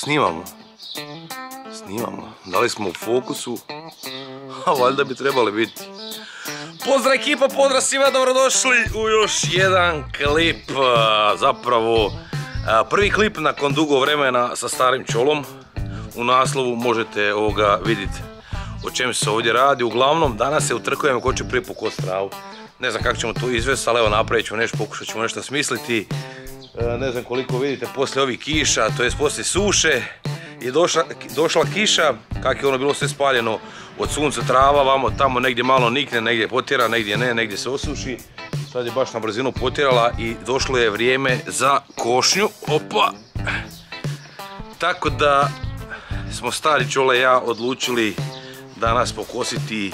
snimamo. Da li smo u fokusu? A valjda bi trebali biti. Pozdrav ekipa, pozdrav svima, dobrodošli u još jedan klip. Zapravo, prvi klip nakon dugo vremena sa starim čolom. U naslovu možete vidjeti o čem se ovdje radi. Uglavnom, danas se utrkujemo ko će prije pokositi travu. Ne znam kako ćemo to izvesti, ali evo napravit ćemo nešto, pokušat ćemo nešto smisliti. Ne znam koliko vidite, poslije ovih kiša, to jest poslije suše, je došla kiša, kako je ono bilo sve spaljeno od sunca, trava, vamo tamo negdje malo nikne, negdje potjera, negdje ne, negdje se osuši. Sad je baš na brzinu potjerala i došlo je vrijeme za košnju. Opa! Tako da smo stari čole i ja odlučili danas pokositi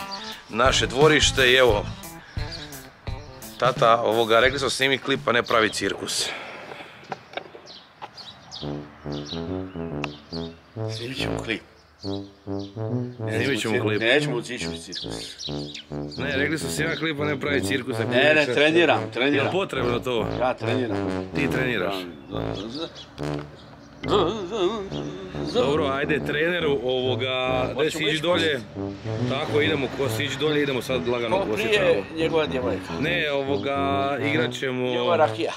naše dvorište i evo, tata rekli smo snimi klip, a ne pravi cirkus. Snimit ćemo klip. Nećemo ići u cirkus. Ne, rekli smo snima klip, a ne pravi cirkus. Ne, treniram. Je li potrebno to? Ja treniram. Ti treniraš? Dobro, ajde treneru, gdje si ići dolje. Tako, idemo, ko si ići dolje, idemo sad lagano kositi travu. Ko prije njegova djevojka. Ne, igrat ćemo... Njegova rakija.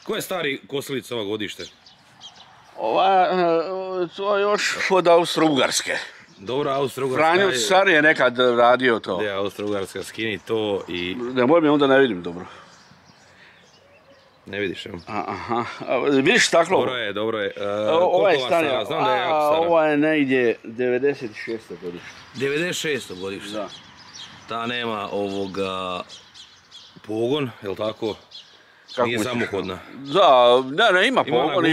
Ko je stari kosilica ovo godište? To je još od Austro-Ugarske. Dobro, Austro-Ugarska Franjo Car je nekad radio to. Gdje je Austro-Ugarska, skini to i... Ne moj mi onda ne vidim dobro. Ne vidiš, evo. Aha, vidiš staklo? Dobro je. Ova je stara, znam da je jako stara. Ova je negdje 96. godište. 96. godište? Da. Ta nema pogon, je li tako? Nije samohodna. Da, ne, ima pogon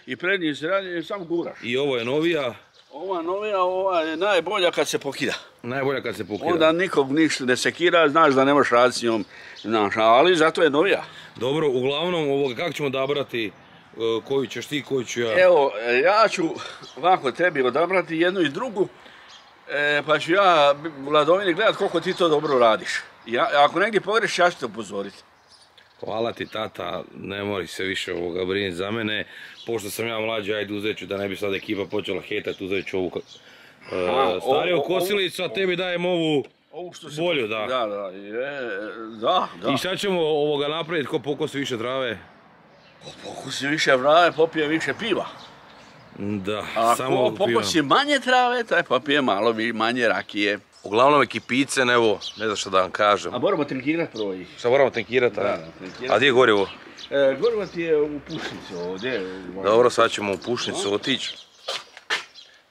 i prednji se radi, samo guraš. I ovo je novija? Ova novija, ova je najbolja kad se pokida. Najbolja kad se pokida. Onda nikog ništa ne sekira, znaš da ne možeš raditi s njom, ali zato je novija. Dobro, uglavnom, kako ćemo odabrati koju ćeš ti, koju ću ja? Evo, ja ću ovako tebi odabrati jednu i drugu, pa ću ja, Vladovini, gledat koliko ti to dobro radiš. Ako negdje pogrešiš, ja ću te upozoriti. Hvala ti, tata, ne mori se više briniti za mene. Pošto sam ja mlađi, ajde uzet ću, da ne bi sad ekipa počela hetati, uzet ću ovu stariju kosilicu, a tebi dajem ovu bolju, da. Da. I šta ćemo napraviti, ko pokosi više trave? Ko pokosi više trave, popije više piva. Da, samo piva. Ako pokosi manje trave, taj popije malo manje rakije. Uglavnom ekipice, evo, ne znam što da vam kažem. A moramo tankirati prvo ih. Šta moramo tankirati? Da, tankirati. A gdje je gorivo? Gorivo ti je u pušnicu ovdje. Dobro, sad ćemo u pušnicu otići.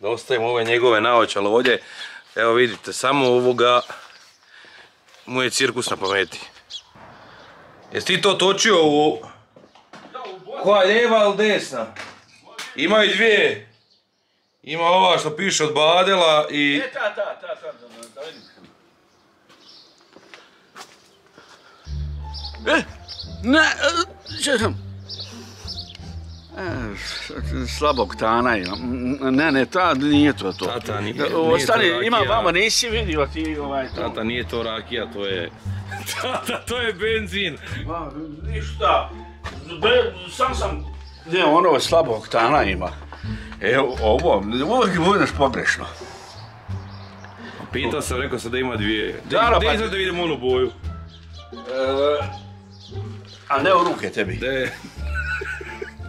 Da ostavimo ove njegove naočale ovdje. Evo vidite, samo mu je cirkus na pameti. Jesi ti to točio u... Koja, lijeva ili desna? Ima i dvije. Ima ova što piše od Badela i... da vidim. Čekam. Slabog tana ima. Ne, nije to. Tata, nije to rakija. Ima vama, nisi vidio ti to. Tata, nije to rakija, to je... Tata, to je benzin. Ništa. Sam... Ne, ono slabog tana ima. Evo, uvijek budeš pogrešno. Pitao sam, rekao sam da ima dvije. Gdje izgleda da vidimo onu boju? A ne u ruke tebi.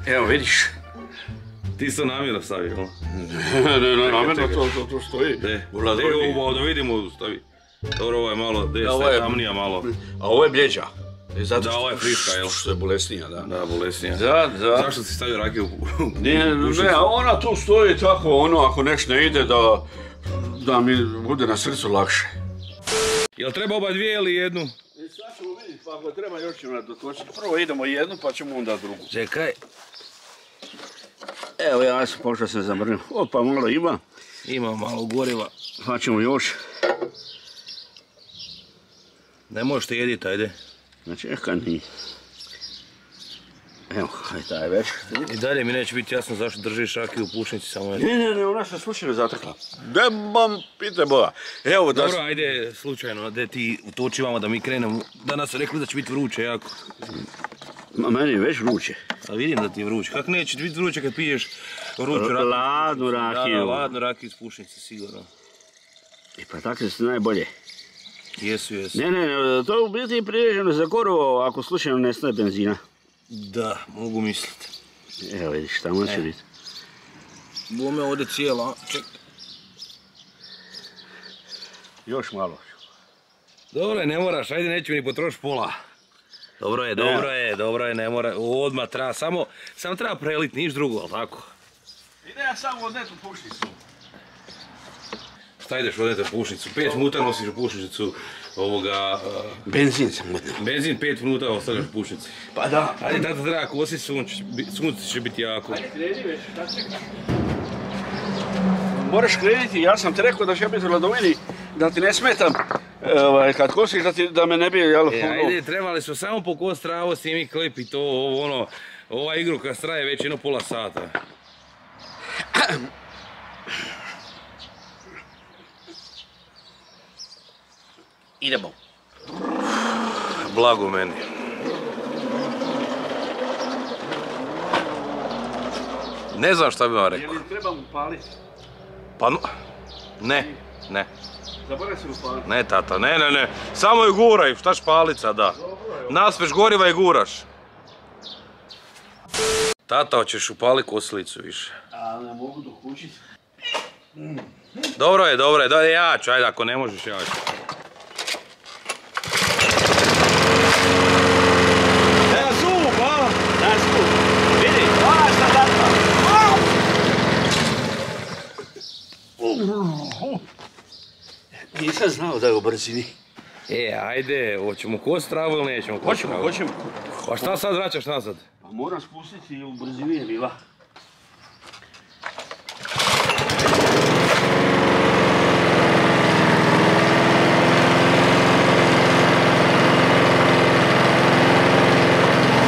Evo, vidiš. Ti si to namjerno stavio, no? Ne, namjerno to stoji. Da vidimo, stavi. Dobro, ovo je malo desna, tamnija malo. A ovo je bljeđa. Da, ovo je friška, jel? Što je bolesnija, da. Da, bolesnija. Da. Zašto si stavio rakiju u pušnicu? Ne, ona tu stoji tako, ako nešto ne ide, da mi bude na srcu lakše. Jel treba oba dvije ili jednu? Sad ćemo vidjeti, pa ako treba još ćemo dotočiti. Prvo idemo jednu, pa ćemo onda drugu. Čekaj. Evo, ja sam pošto se zamrnio. Opa, malo ima. Ima malo goriva. Pa ćemo još. Ne možete jediti, ajde. Čekaj, nije. Evo, aj taj već. I dalje mi neće biti jasno zašto držiš rakiju u pušnici samo. Ne, ona se slučajno zatekla. Demam, pite Boga. Evo da... Dobro, ajde, slučajno, da ti utočivamo da mi krenemo. Danas su rekli da će biti vruće jako. Meni je već vruće. A vidim da ti je vruće. Kako neće biti vruće kad piješ vruću rakiju? Ladnu rakiju. Da, ladnu rakiju iz pušnice, sigurno. Pa takve su najbolje. Jesu. Ne, to u biti priređeno za gorivo ako slučajno nestaje benzina. Da, mogu misliti. Evo vidiš, tamo će biti. Bome ovdje cijela, čekaj. Još malo. Dobro je, ne moraš, ajde neću ni potrošiti pola. Dobro je, ne mora, odmah treba, samo treba preliti, niš drugo, ali tako? Ide ja samo odnetu pušnicu. Šta ideš odnetu pušnicu? 5 minuta nosiš u pušnicu ovoga... Benzin sam odneo. Benzin 5 minuta ostavljaš u pušnici. Pa da. Ajde, tada treba kositi, sunce će biti jako. Ajde, kreni već, šta čekaš? Moraš kreniti, ja sam ti rekao da će ja biti u hladovini, da ti ne smetam kad kosiš, da me ne bi, jel? Ajde, trebali smo samo pokositi travu, snimi klip i to, ova igrokaz traje već jedno pola sata. Idemo. Blago meni. Ne znam šta bi vam rekao. Je li trebam upaliti? Pa ne. Zaboravim se upaliti. Ne tata, ne. Samo je guraj, šta špalit sada? Naspeš goriva i guraš. Tata, hoćeš upali kosilicu više. A ne mogu dokućiti. Dobro je, ja ću, ajde ako ne možeš ja ću. Vidi, ona šta tata. Nisam znao da je u brzini. Ajde, hoćemo kositi travu ili nećemo kositi travu? Hoćemo. Pa šta sad vraćaš nazad? Pa moram spustiti, u brzini je bila.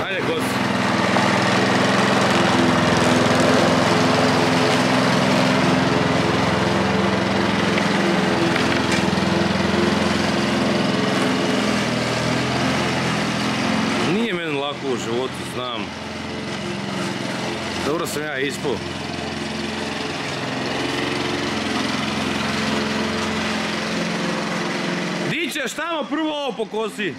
Ajde, kosi. Nije meni lako u životu, znam. Dobro sam ja ispao. Di ćeš tamo prvo ovo pokosi?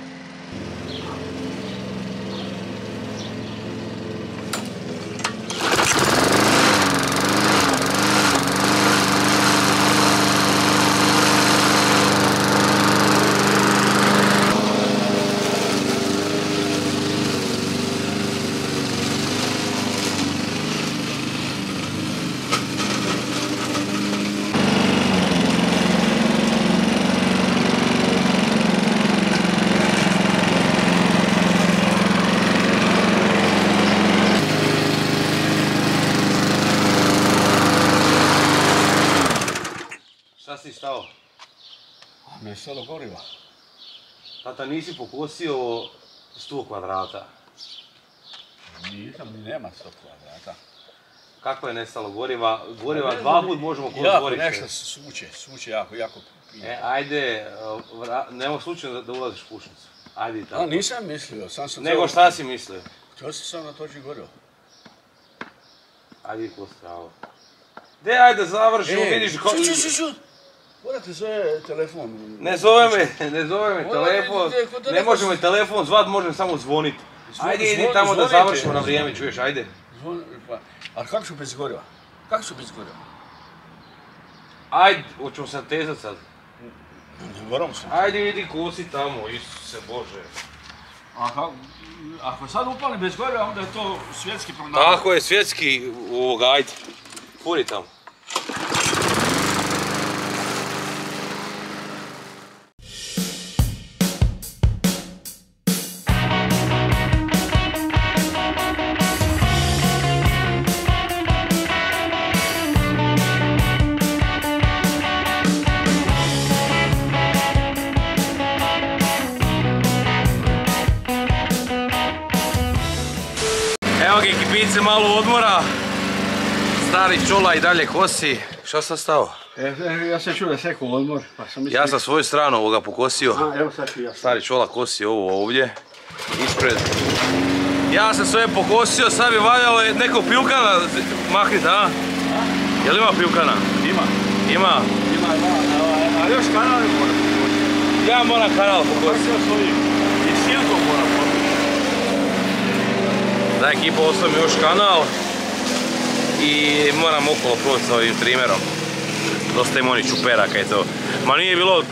Šta si stao? Nestalo goriva. Tata, nisi pokosio 100 kvadrata. Nisam, nema 100 kvadrata. Kako je nestalo goriva? Goriva dva put možemo kositi dvorište. Nešto suče jako. Ajde, nema slučajno da ulaziš u pušnicu. Ajde i tako. Nisam mislio, sam sam... Nego šta si mislio? To sam sam natočio gorivo. Ajde i kosti travu. Ajde završimo, vidiš... Ču. Morate zove telefon. Ne zove me telefon. Ne može me telefon zvat, može samo zvoniti. Ajde, idi tamo da završimo na vrijeme, čuješ, ajde. Ali kako ću bez goriva? Ajde, hoćemo se natezat sad. Ne moram se. Ajde, idi kosi tamo, Isuse Bože. Ako sad upalim bez goriva, onda je to svjetski problem. Tako je, svjetski ovoga, ajde. Furi tamo. Evo ga ekipice, malo odmora. Stari čola i dalje kosi. Šta sam stao? Ja sam čuo da sekao odmor, pa sam mislio... Ja sam svoju stranu ovoga pokosio. Evo sad ću ja. Stari čola kosi ovo ovdje. Ispred. Ja sam sve pokosio, sad bi valjalo nekog pivkana mahnit, a? Jel ima pivkana? Ima. Ima? Ima, a još kanal ne mora pokositi. Ja moram kanal pokositi. I silkom mora pokositi. Da, ekipa, ostao mi još kanal. I moram okolo proći sa ovim trimerom. Dosta im onih čuperaka i to. Ma nije bilo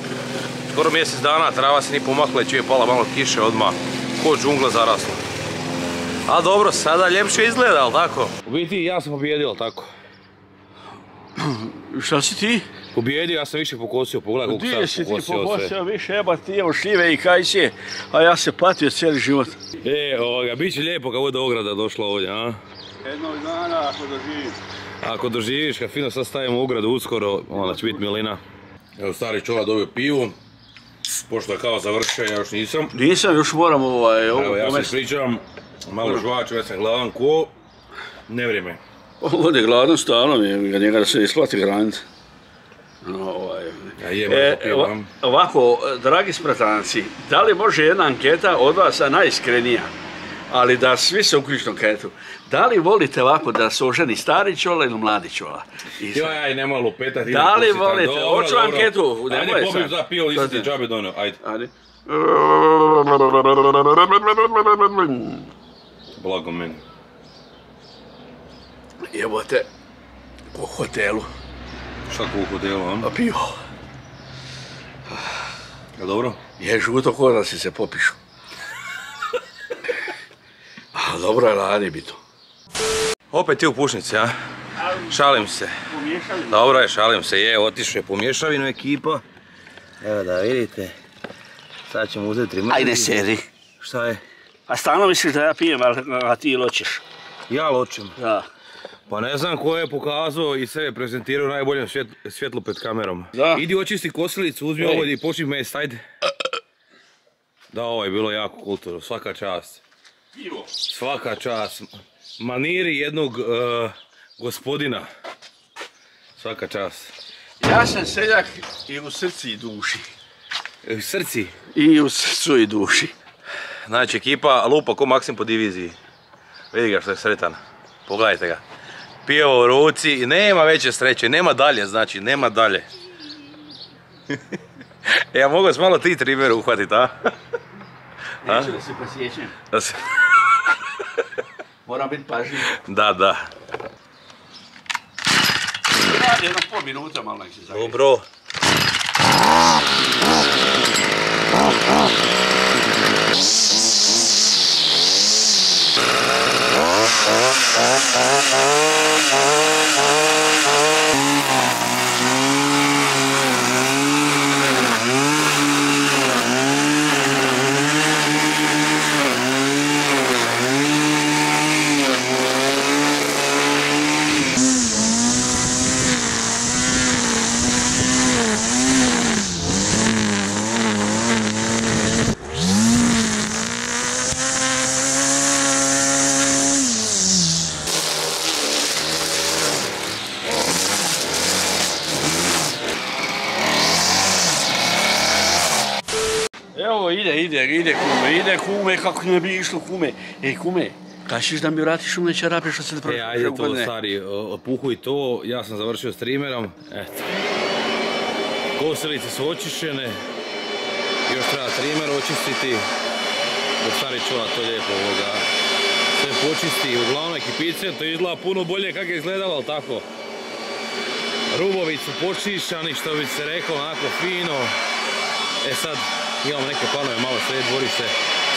skoro mjesec dana, trava se ni pomakla i čuje pala malo kiše odmah. Ko džungla zarasla. A dobro, sada ljepše izgleda, ali tako? U biti ja sam pobjedio, ali tako? Šta si ti? Pobjedio, ja sam više pokosio, pogledaj koliko Gdje sam si ti pokosio sve. pokosio više, jeba ti evo šljive i kajsije, a ja se patio cijeli život. Bit će lijepo kad bude ograda došla ovdje, a? Jednog dana ako doživim. Ako doživiš, kad fino sad stavimo ogradu uskoro, onda će biti milina. Evo, stari čovjek dobio pivu, pošto je kao završio, ja još nisam. Nisam, još moram ovo Evo, ja se pomesti. ispričavam, malo žvaču, već sam gladan ko, ne vrijeme. Ovdje je gladan stalno, njega da se isplati hraniti. Ja jem, popivam. Ovako, dragi spratanci, da li može jedna anketa od vas, a najiskrenija, ali da svi se uključu anketu, da li volite ovako da se oženi stari čola ili mladi čola? Joj, nemoj lupetati. Da li volite? Hoću anketu. Ajde, popim za pivo, ili ti džabe donio, ajde. Ajde. Blago meni. Jebote, u hotelu. Šta ko u hotelu, a? A pivo. Je dobro? Je žuto ko da si se popišu. A dobro je, ladi bi to. Opet ti u pušnici, a? Šalim se. Dobro je, šalim se, otišao je po mješavinu ekipa. Evo da vidite. Sad ćemo uzeti 3 mrtvi. Ajde sedi. Šta je? A stalno misliš da ja pijem, a ti ločeš? Ja ločem. Da. Pa ne znam ko je pokazao i sebe prezentirao u najboljem svjetlu pred kamerom. Da. Idi očisti kosilicu, uzmi ovo i počni mest, ajde. Da, ovo je bilo jako kulturno, svaka čast. Pivo. Svaka čast. Maniri jednog gospodina. Svaka čast. Ja sam seljak i u srci i duši. U srci? I u srcu i duši. Znači, ekipa lupa ko Maksim po diviziji. Vidi ga što je sretan. Pogledajte ga. Pivo u ruci i nema veće sreće, nema dalje, znači, nema dalje. Ja mogu s malo ti trimer uhvatit, a? Neću da se posjećam. Da se... Moram biti pažljiv. Da. Radi 1,5 minuta malo nek se zagreje. Dobro. Evo ide kume, kako ne bi išlo kume. Ej kume, kad ćeš da mi vratiš umne čarape što se ne Ajde to stari, opuhuj to, ja sam završio s trimerom, eto. Kosilice su očišćene, još treba trimer očistiti, dok stari čuva to lijepo sve počisti. Uglavnom ekipice, to izgleda puno bolje kako je izgledalo, ali tako. Rubovi su počišćani, što bi se reklo, onako fino. Sad imamo neke planove, malo sred dvorište,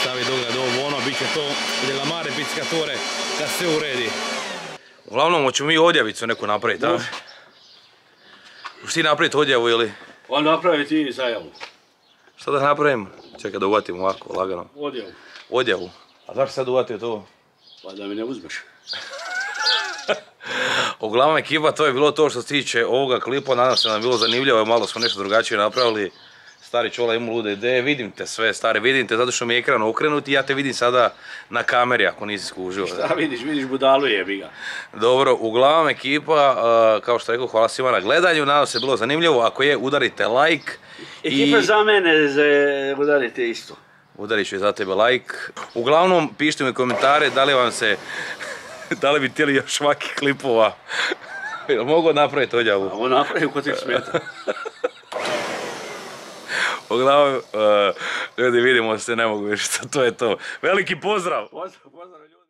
stavi dograd ovo ono, bit će to delamare, pickatore, da se uredi. Uglavnom, hoćemo mi odjavicu neku napraviti, a? Hoćeš ti napraviti odjavu ili? On napravi ti zajavu. Šta da napravim? Čekaj da uvatim ovako, lagano. Odjavu. Odjavu? A zašto sad uvatio to? Pa da mi ne uzmeš. Uglavnom ekipa, to je bilo to što se tiče ovoga klipa, nadam se da nam je bilo zanimljivo, malo smo nešto drugačije napravili. Stari čola ima lude ideje, vidim te sve, stari, vidim te zato što mi je ekran okrenut i ja te vidim sada na kameri ako nisi skužio. Šta vidiš budalu jebi ga. Dobro, uglavnom ekipa, kao što rekao, hvala svima na gledanju, nadam se je bilo zanimljivo, ako je, udarite like. Ekipa za mene udarite isto. udarit ću i za tebe like. Uglavnom, pišite mi komentare da li vam se, da li bi htjeli još ovakvih klipova. Jel mogu napraviti odjavu? Ovo napravim ko ti smeta. Uglavnom, ljudi, vidimo se, ne mogu više, to je to. Veliki pozdrav! Pozdrav ljudi.